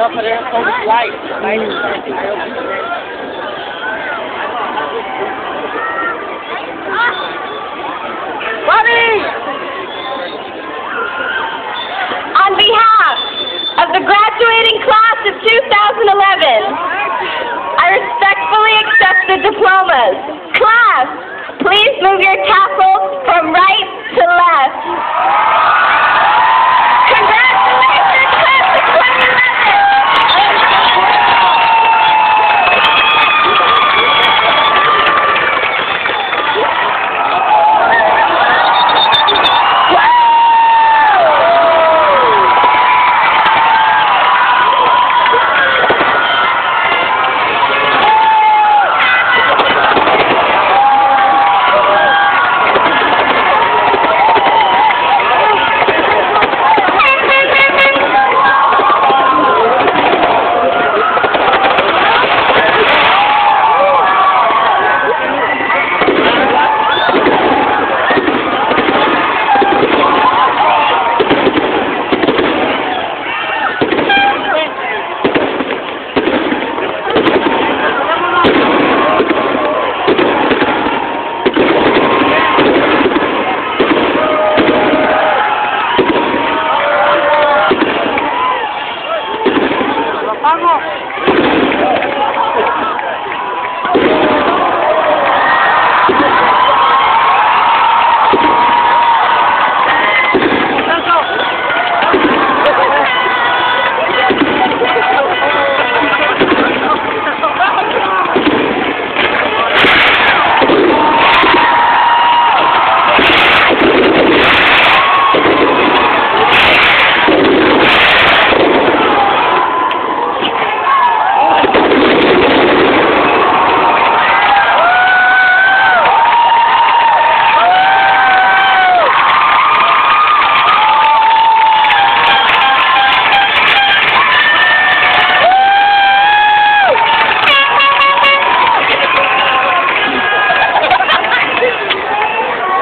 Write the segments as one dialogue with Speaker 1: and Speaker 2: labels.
Speaker 1: No, pero es con light.
Speaker 2: Bobby! On behalf of the graduating class of 2011, I respectfully accept the diplomas. Class, please move your tassels from right to left. Congratulations, class of 2011!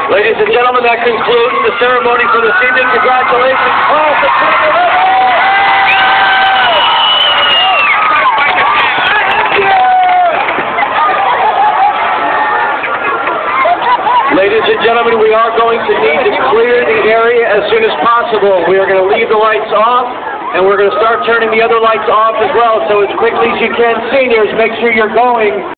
Speaker 3: Ladies and gentlemen, that concludes the ceremony for this evening. Congratulations, class of 2011. Ladies and gentlemen, we are going to need to clear the area as soon as possible. We are going to leave the lights off, and we're going to start turning the other lights off as well. So as quickly as you can, seniors, make sure you're going.